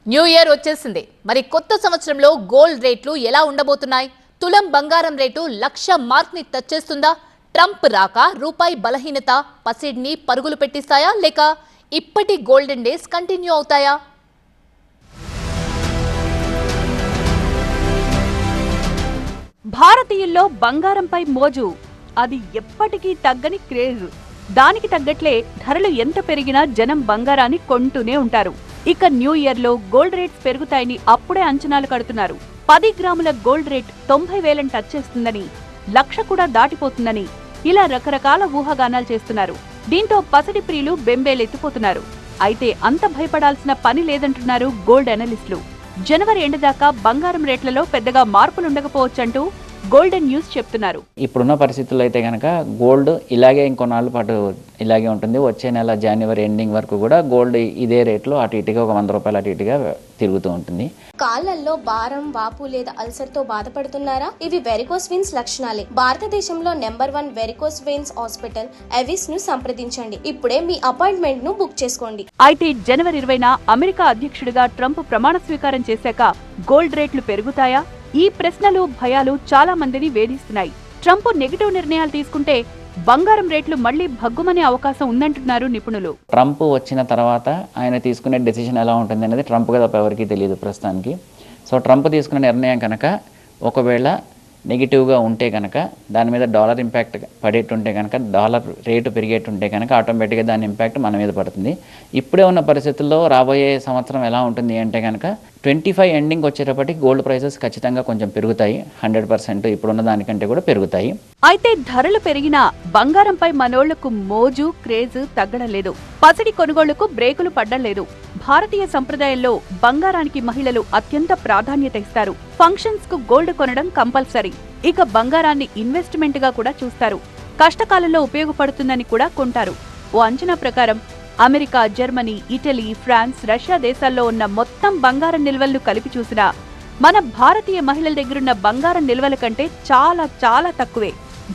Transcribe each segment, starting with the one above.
New year వచ్చేసింది. మరి కొత్త సంవత్సరంలో గోల్డ్ రేట్లు ఎలా ఉండబోతున్నాయి? తులం బంగారం రేటు 1,00,000 మార్క్ ని టచ్ చేస్తుందా? ట్రంప్ రాక రూపాయి బలహీనత పసిడ్ని పరుగులు పెట్టిస్తాయా లేక ఇప్పటి గోల్డెన్ డేస్ కంటిన్యూ అవుతాయా? భారతీయుల్లో బంగారంపై మోజు, అది ఎప్పటికీ తగ్గని క్రేజ్. దానికి తగ్గట్లే ధరలు ఎంత పెరిగినా జనం బంగారాన్ని కొంటూనే ఉంటారు. ఇక న్యూ ఇయర్ లో గోల్డ్ రేట్స్ పెరుగుతాయని అప్పుడే అంచనాలు కడుతున్నారు. 10 గ్రాముల గోల్డ్ రేట్ 90,000 టచ్ చేస్తుందని, 1,00,000 కూడా దాటిపోతుందని ఇలా రకరకాల ఊహాగానాలు చేస్తున్నారు. దీంతో పసిడి ప్రియులు బెంబేలెత్తిపోతున్నారు. అయితే అంత భయపడాల్సిన పని లేదంటున్నారు గోల్డ్ అనలిస్టులు. జనవరి ఎండ్ దాకా బంగారం రేట్లలో పెద్దగా మార్పులుండకపోవచ్చంటూ గోల్డెన్ న్యూస్ చెప్తున్నారు. ఇప్పుడున్న పరిస్థితుల్లో అయితే కనుక గోల్డ్ ఇలాగే ఇంకొన్నాళ్ళ పాటు ఇలాగే ఉంటుంది. వచ్చే నెల జనవరి ఎండింగ్ వరకు కూడా గోల్డ్ ఇదే రేట్లో అటు ఇటుగా ఒక 100 రూపాయలు అటు ఇటుగా తిరుగుతూ ఉంటుంది. కాళ్ళల్లో భారం, వాపు లేదా అల్సర్ తో బాధపడుతున్నారా? ఇవి వెరికోస్ వెయిన్స్ లక్షణాలే. భారతదేశంలో number 1 varicose veins hospital Avis ను సంప్రదించండి. ఇప్పుడే మీ అపాయింట్మెంట్ ను బుక్ చేసుకోండి. అయితే జనవరి 20న అమెరికా అధ్యక్షుడిగా ట్రంప్ ప్రమాణ స్వీకారం చేశాక గోల్డ్ రేట్లు పెరుగుతాయా? ఈ ప్రశ్నలు, భయాలు చాలా మందిని వేధిస్తున్నాయి. ట్రంప్ నెగిటివ్ నిర్ణయాలు తీసుకుంటే బంగారం రేట్లు మళ్లీ భగ్గుమనే అవకాశం ఉందంటున్నారు నిపుణులు. ట్రంప్ వచ్చిన తర్వాత ఆయన తీసుకునే డెసిషన్ ఎలా ఉంటుంది అనేది ట్రంప్ తప్ప ఎవరికీ తెలియదు ప్రస్తుతానికి. సో ట్రంప్ తీసుకునే నిర్ణయం కనుక ఒకవేళ నెగిటివ్గా ఉంటే కనుక, దాని మీద డాలర్ ఇంపాక్ట్ పడేటుంటే కనుక, డాలర్ రేటు పెరిగేటుంటే కనుక ఆటోమేటిక్గా దాని ఇంపాక్ట్ మన మీద పడుతుంది. ఇప్పుడే ఉన్న పరిస్థితుల్లో రాబోయే సంవత్సరం ఎలా ఉంటుంది అంటే కనుక 25 ఎండింగ్ వచ్చేటప్పటికి గోల్డ్ ప్రైసెస్ ఖచ్చితంగా కొంచెం పెరుగుతాయి. 100% ఇప్పుడున్న దానికంటే కూడా పెరుగుతాయి. అయితే ధరలు పెరిగినా బంగారంపై మనోళ్లకు మోజు, క్రేజ్ తగ్గడం. పసిడి కొనుగోళ్లకు బ్రేకులు పడ్డం. భారతీయ సంప్రదాయంలో బంగారానికి మహిళలు అత్యంత ప్రాధాన్యత ఇస్తారు. ఫంక్షన్స్ కు గోల్డ్ కొనడం కంపల్సరీ. ఇక బంగారాన్ని ఇన్వెస్ట్మెంట్ గా కూడా చూస్తారు. కష్టకాలంలో ఉపయోగపడుతుందని కూడా కొంటారు. ఓ అంచనా ప్రకారం America, Germany, Italy, France, Russia దేశాల్లో ఉన్న మొత్తం బంగారం నిల్వలను కలిపి చూసినా మన భారతీయ మహిళల దగ్గరున్న బంగారం నిల్వల కంటే చాలా చాలా తక్కువే.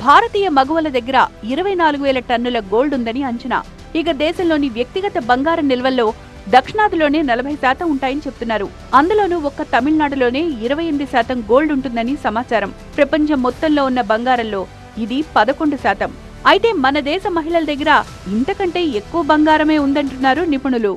భారతీయ మగువల దగ్గర 24,000 టన్నుల గోల్డ్ ఉందని అంచనా. ఇక దేశంలోని వ్యక్తిగత బంగారం నిల్వల్లో దక్షిణాదిలోనే 40% ఉంటాయని చెప్తున్నారు. అందులోనూ ఒక్క తమిళనాడులోనే 28% గోల్డ్ ఉంటుందని సమాచారం. ప్రపంచం మొత్తంలో ఉన్న బంగారంలో ఇది 11%. అయితే మన దేశ మహిళల దగ్గర ఇంతకంటే ఎక్కువ బంగారమే ఉందంటున్నారు నిపుణులు.